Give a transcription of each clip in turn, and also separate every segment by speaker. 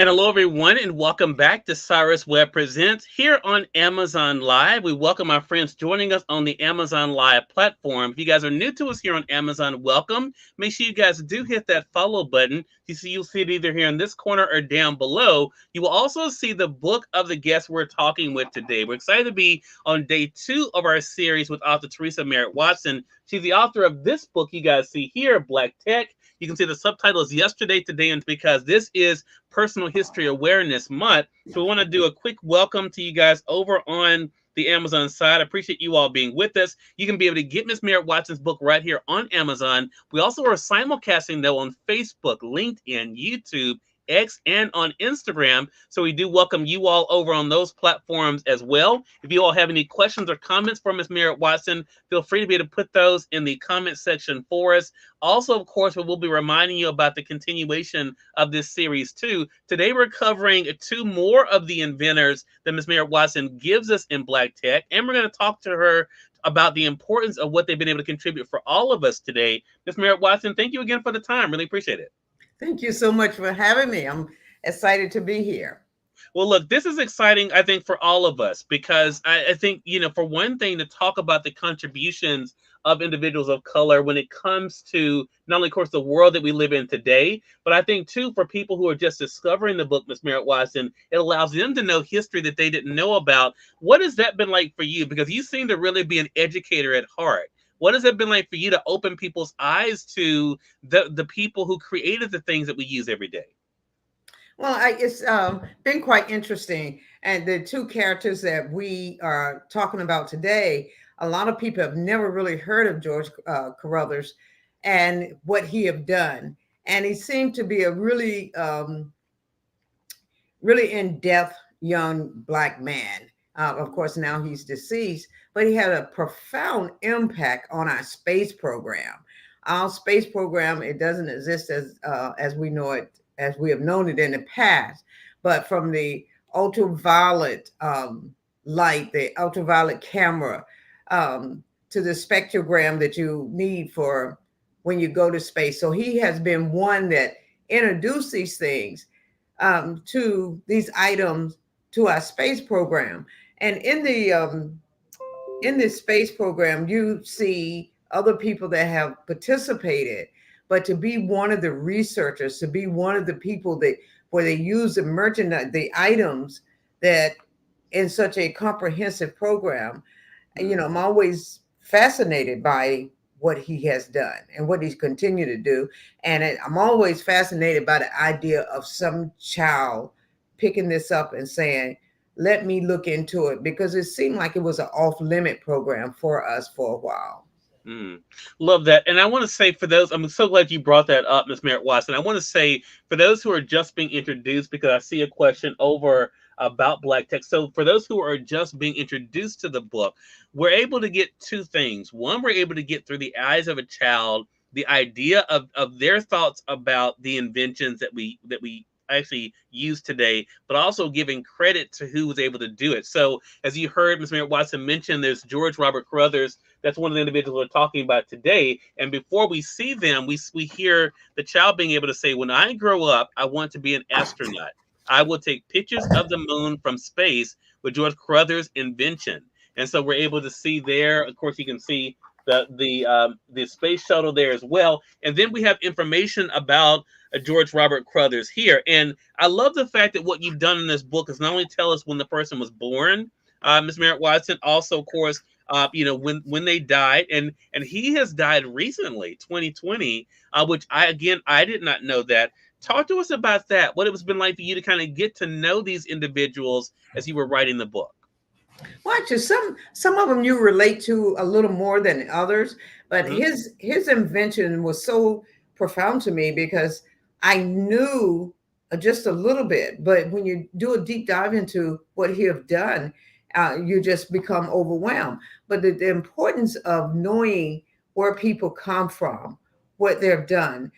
Speaker 1: And hello, everyone, and welcome back to Cyrus Webb Presents here on Amazon Live. We welcome our friends joining us on the Amazon Live platform. If you guys are new to us here on Amazon, welcome. Make sure you guys do hit that follow button. You'll see it either here in this corner or down below. You will also see the book of the guest we're talking with today. We're excited to be on day 2 of our series with author Theresa Merritt-Watson. She's the author of this book you guys see here, Black Tech. You can see the subtitle is Yesterday, Today, and because this is Personal History Awareness Month. So we want to do a quick welcome to you guys over on the Amazon side. I appreciate you all being with us. You can be able to get Miss Merritt-Watson's book right here on Amazon. We also are simulcasting though on Facebook, LinkedIn, YouTube, X, and on Instagram. So we do welcome you all over on those platforms as well. If you all have any questions or comments for Ms. Merritt-Watson, feel free to be able to put those in the comment section for us. Also, of course, we will be reminding you about the continuation of this series too. Today, we're covering 2 more of the inventors that Ms. Merritt-Watson gives us in Black Tech, and we're going to talk to her about the importance of what they've been able to contribute for all of us today. Ms. Merritt-Watson, thank you again for the time. Really appreciate it.
Speaker 2: Thank you so much for having me. I'm excited to be here.
Speaker 1: Well, look, this is exciting, I think, for all of us, because I think, for one thing, to talk about the contributions of individuals of color when it comes to not only, of course, the world that we live in today, but I think, too, for people who are just discovering the book, Ms. Merritt-Watson, it allows them to know history that they didn't know about. What has that been like for you? Because you seem to really be an educator at heart. What has it been like for you to open people's eyes to the people who created the things that we use every day?
Speaker 2: Well, it's been quite interesting. And the 2 characters that we are talking about today, a lot of people have never really heard of George Carruthers and what he have done. And he seemed to be a really, really in-depth young Black man. Of course, now he's deceased, but he had a profound impact on our space program. Our space program, it doesn't exist as we know it, as we have known it in the past, but from the ultraviolet light, the ultraviolet camera, to the spectrogram that you need for when you go to space. So he has been one that introduced these things, to these items to our space program. And in this space program, you see other people that have participated, but to be one of the researchers, to be one of the people that where they use the merchandise, the items that in such a comprehensive program, I'm always fascinated by what he has done and what he's continued to do. And I'm always fascinated by the idea of some child picking this up and saying, let me look into it, because it seemed like it was an off-limit program for us for a while.
Speaker 1: Mm, love that. And I want to say for those, I'm so glad you brought that up, Ms. Merritt-Watson. I want to say for those who are just being introduced, because I see a question over about Black Tech. So for those who are just being introduced to the book, we're able to get 2 things. One, we're able to get through the eyes of a child the idea of their thoughts about the inventions that we actually use today, but also giving credit to who was able to do it. So as you heard Ms. Merritt-Watson mention, there's George Robert Carruthers. That's one of the individuals we're talking about today. And before we see them, we hear the child being able to say, when I grow up, I want to be an astronaut. I will take pictures of the moon from space with George Carruthers' invention. And so we're able to see there, of course, you can see the space shuttle there as well. And then we have information about George Robert Carruthers here. And I love the fact that what you've done in this book is not only tell us when the person was born, Ms. Merritt-Watson, also, of course, when they died, and he has died recently, 2020, which I did not know that. Talk to us about that. What it's been like for you to kind of get to know these individuals as you were writing the book.
Speaker 2: Well, actually, some of them you relate to a little more than others, but
Speaker 1: Mm-hmm.
Speaker 2: his invention was so profound to me because I knew just a little bit, but when you do a deep dive into what he have done, you just become overwhelmed. But the importance of knowing where people come from, what they've done.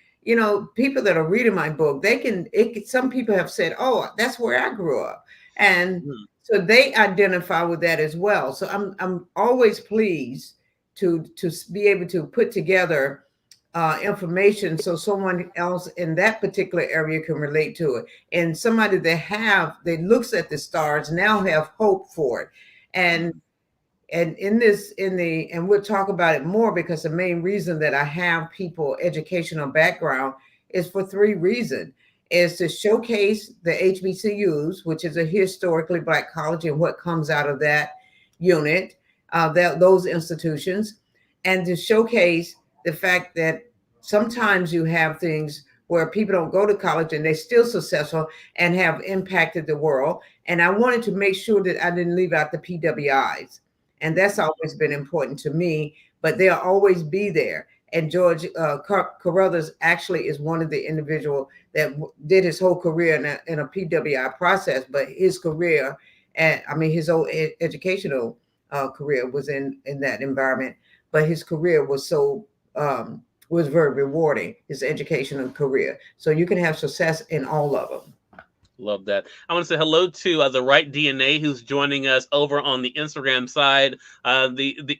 Speaker 2: People that are reading my book, some people have said, "Oh, that's where I grew up," and so they identify with that as well. So I'm always pleased to be able to put together information so someone else in that particular area can relate to it, and somebody that looks at the stars now have hope for it. and
Speaker 1: Mhm.
Speaker 2: and and we'll talk about it more, because the main reason that I have people educational background is for three reasons: is to showcase the HBCUs, which is a historically black college, and what comes out of that unit, that those institutions, and to showcase the fact that sometimes you have things where people don't go to college and they're still successful and have impacted the world. And I wanted to make sure that I didn't leave out the PWIs, and that's
Speaker 1: Mhm.
Speaker 2: always been important to me. But they'll always be there. And George Carruthers actually is one of the individual that did his whole career in a PWI process, but his career, and I mean his old educational career was in that environment. But his career was very rewarding. His educational career, so you can have success in all of them.
Speaker 1: Love that. I want to say hello to the right DNA who's joining us over on the Instagram side. The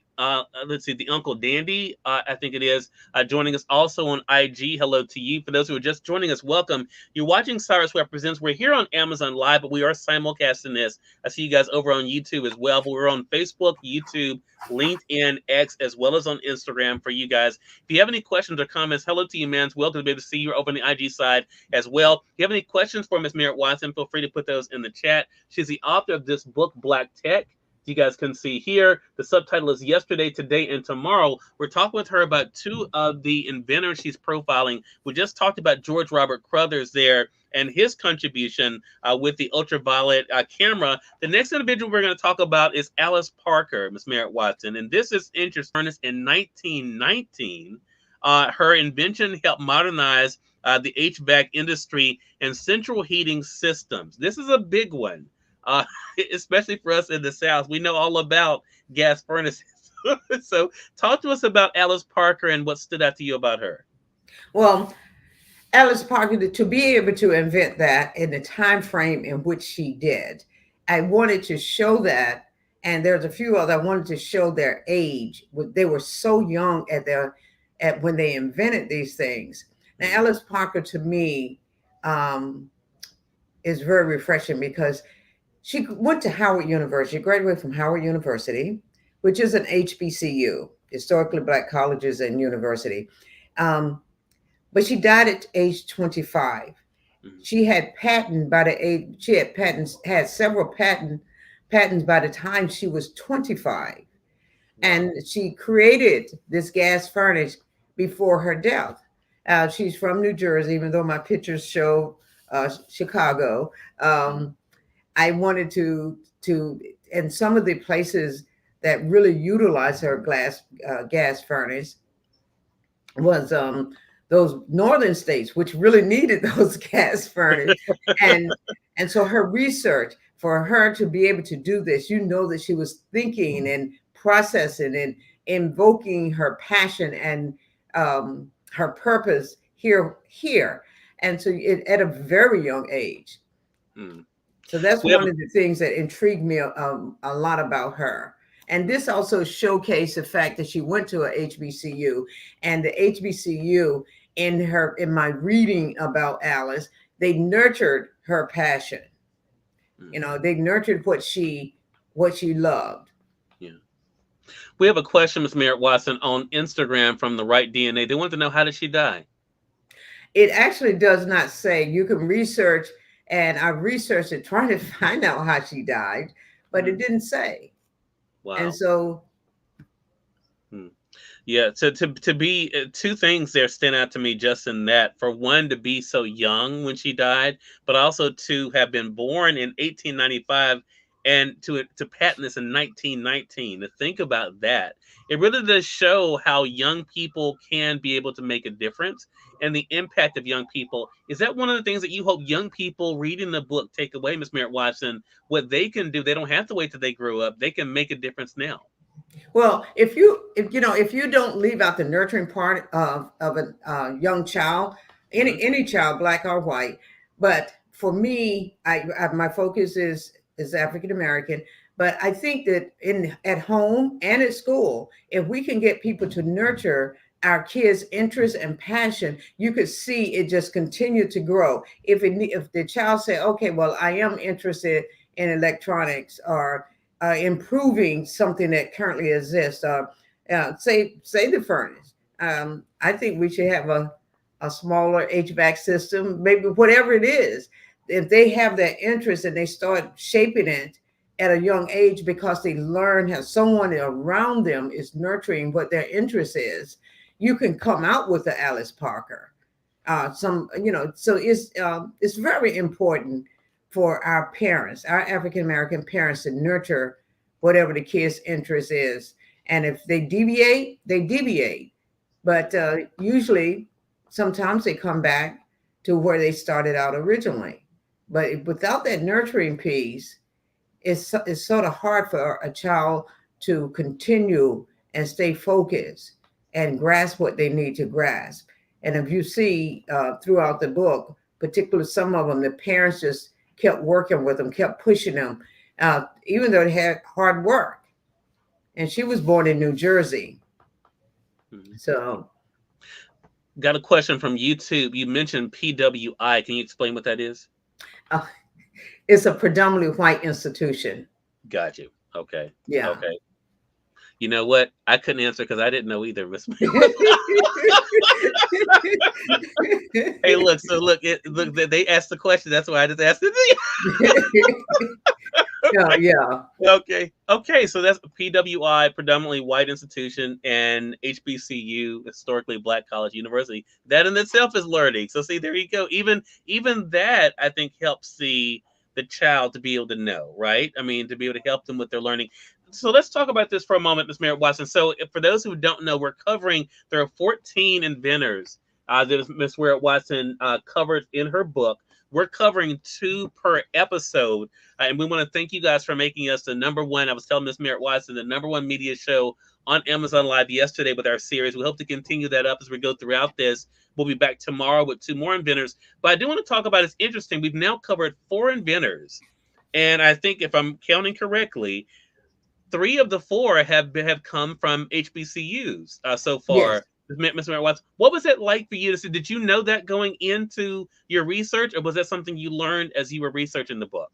Speaker 1: let's see, the Uncle Dandy, I think it is, joining us also on IG. Hello to you. For those who are just joining us, welcome. You're watching Cyrus Webb Presents. We're here on Amazon Live, but we are simulcasting this. I see you guys over on YouTube as well. But we're on Facebook, YouTube, LinkedIn, X, as well as on Instagram for you guys. If you have any questions or comments, hello to you, man. Welcome to be able to see you over on the IG side as well. If you have any questions for Miss Merritt-Watson, feel free to put those in the chat. She's the author of this book, Black Tech. You guys can see here. The subtitle is Yesterday, Today, and Tomorrow. We're talking with her about two of the inventors she's profiling. We just talked about George Robert Crothers there and his contribution with the ultraviolet camera. The next individual we're going to talk about is Alice Parker, Miss Merritt-Watson. And this is interesting. In 1919, her invention helped modernize the HVAC industry and central heating systems. This is a big one, uh, especially for us in the South. We know all about gas furnaces. So, talk to us about Alice Parker and what stood out to you about her.
Speaker 2: Well, Alice Parker, to be able to invent that in the time frame in which she did, I wanted to show that. And there's a few other I wanted to show their age. They were so young at when they invented these things. Now,
Speaker 1: Mm,
Speaker 2: Alice Parker to me um, is very refreshing, because she went to Howard University, graduated from Howard University, which is an HBCU, historically black colleges and university. Um, but she died at age 25.
Speaker 1: mm,
Speaker 2: She had had several patents by the time she was 25.
Speaker 1: wow.
Speaker 2: And she created this gas furnace before her death. She's from New Jersey, even though my pictures show Chicago.
Speaker 1: Mm,
Speaker 2: I wanted to and some of the places that really utilize her gas furnace was those northern states, which really needed those gas furnace. and and so her research, for her to be able to do this, that she was thinking and processing and invoking her passion and her purpose here. And so at a very young age.
Speaker 1: mm.
Speaker 2: So that's
Speaker 1: We have
Speaker 2: one of the things that intrigued me a lot about her. And this also showcased the fact that she went to a HBCU, and the HBCU, in my reading about Alice, they nurtured her passion.
Speaker 1: mm,
Speaker 2: They nurtured what she loved.
Speaker 1: yeah. We have a question, Miss Merritt Watson, on Instagram from the right DNA. They want to know, how did she die?
Speaker 2: It actually does not say. You can research, and I researched it trying to find out how she died, but it
Speaker 1: Mm,
Speaker 2: didn't say. And
Speaker 1: wow.
Speaker 2: so,
Speaker 1: Mm. Yeah, to be two things there stand out to me just in that. For one, to be so young when she died, but also to have been born in 1895 and to patent this in 1919. To think about that, it really does show how young people can be able to make a difference and the impact of young people. Is that one of the things that you hope young people reading the book take away, Miss Merritt Watson? What they can do, they don't have to wait till they grow up. They can make a difference now.
Speaker 2: well, if you don't leave out the nurturing part of a young child,
Speaker 1: Hmm.
Speaker 2: any child, black or white. But for me, my focus is African American. But I think that in at home and at school, if we can get people to nurture our kids' interest and passion, you could see it just continue to grow. If the child say, okay, well, I am interested in electronics, or improving something that currently exists, or say the furnace. I think we should have a smaller HVAC system, maybe whatever it is. If they have that interest and they start shaping it at a young age, because they learn how someone around them is nurturing what their interest is, you can come out with the Alice Parker. So it's very important for our parents, our African American parents, to nurture whatever the kids' interest is. And if they deviate, they deviate. But usually, sometimes they come back to where they started out originally. But without that nurturing piece, it's sort of hard for a child to continue and stay focused and grasp what they need to grasp. And if you see throughout the book, particularly some of them, the parents just kept working with them, kept pushing them, even though they had hard work. And she was born in New Jersey.
Speaker 1: Mhm.
Speaker 2: So
Speaker 1: Got a question from YouTube. You mentioned PWI. Can you explain what that is?
Speaker 2: uh, it's a predominantly white institution.
Speaker 1: Got you. Okay.
Speaker 2: Yeah.
Speaker 1: Okay. You know what? I couldn't answer because I didn't know either, Miss Mary. Hey, look. So look. They asked the question. That's why I just asked it.
Speaker 2: Yeah, yeah.
Speaker 1: Okay. Okay. So that's PWI, predominantly white institution, and HBCU, historically black college university. That in itself is learning. So see, there you go. Even that I think helps the child to be able to know, right? I mean, to be able to help them with their learning. So let's talk about this for a moment, Ms. Merritt-Watson. So for those who don't know, we're covering, there are 14 inventors that Ms. Merritt-Watson covered in her book. We're covering two per episode. And we want to thank you guys for making us the number one. I was telling Ms. Merritt-Watson, the number one media show on Amazon Live yesterday with our series. We hope to continue that up as we go throughout this. We'll be back tomorrow with two more inventors. But I do want to talk about, it's interesting. We've now covered four inventors. And I think if I'm counting correctly, three of the four have come from HBCUs so
Speaker 2: Yes.
Speaker 1: far. Ms. Merritt Watson, what was it like for you to see? Did you know that going into your research, or was that something you learned as you were researching the book?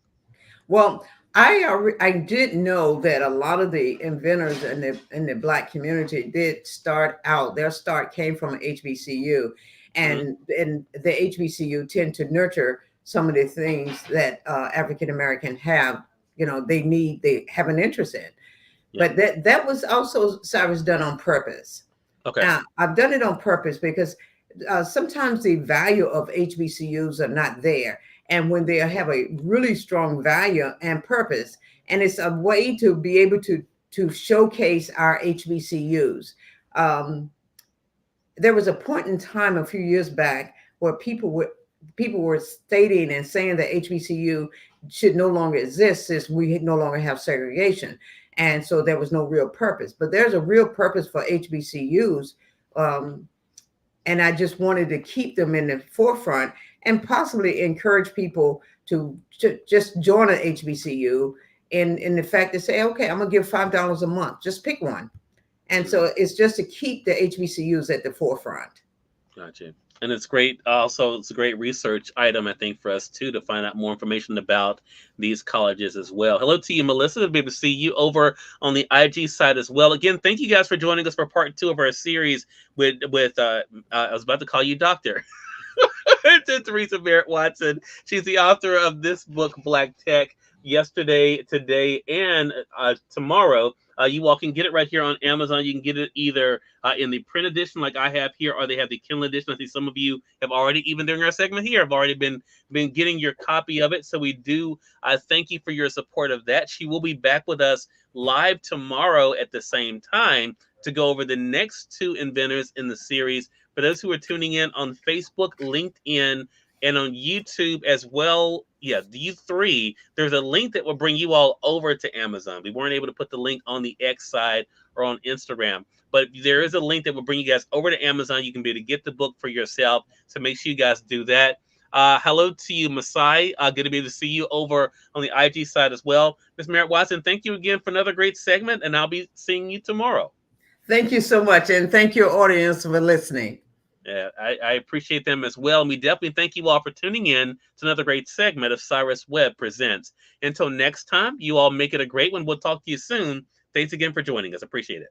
Speaker 2: Well, I did know that a lot of the inventors in the Black community did start out. Their start came from HBCU,
Speaker 1: Hmm.
Speaker 2: and the HBCU tend to nurture some of the things that African American have. They have an interest in.
Speaker 1: Yeah.
Speaker 2: But that was also, Cyrus, done on purpose.
Speaker 1: Okay.
Speaker 2: I've done it on purpose because sometimes the value of HBCUs are not there. And when they have a really strong value and purpose, and it's a way to be able to showcase our HBCUs. Um, there was a point in time a few years back where people were stating and saying that HBCU should no longer exist since we no longer have segregation, and so there was no real purpose. But there's a real purpose for HBCUs, um, and I just wanted to keep them in the forefront and possibly encourage people to just join an HBCU. In the fact to say, okay, I'm gonna give $5 a month, just pick one, and
Speaker 1: Hmm.
Speaker 2: so it's just to keep the HBCUs at the forefront.
Speaker 1: Gotcha. And it's great. Also, it's a great research item, I think, for us too, to find out more information about these colleges as well. Hello to you, Melissa. It'll be able to see you over on the IG side as well. Again, thank you guys for joining us for part two of our series with I was about to call you Doctor. To Theresa Merritt-Watson. She's the author of this book, Black Tech, yesterday, today, and tomorrow. You all can get it right here on Amazon. You can get it either in the print edition, like I have here, or they have the Kindle edition. I think some of you have already, even during our segment here, have already been getting your copy of it. So we do thank you for your support of that. She will be back with us live tomorrow at the same time to go over the next two inventors in the series. For those who are tuning in on Facebook, LinkedIn, and on YouTube as well, yeah, you three, there's a link that will bring you all over to Amazon. We weren't able to put the link on the X side or on Instagram, but there is a link that will bring you guys over to Amazon. You can be able to get the book for yourself. So make sure you guys do that. Hello to you, Masai. Good to be able to see you over on the IG side as well. Ms. Merritt-Watson, thank you again for another great segment, and I'll be seeing you tomorrow.
Speaker 2: Thank you so much. And thank your audience for listening.
Speaker 1: Yeah, I appreciate them as well. And we definitely thank you all for tuning in to another great segment of Cyrus Webb Presents. Until next time, you all make it a great one. We'll talk to you soon. Thanks again for joining us. Appreciate it.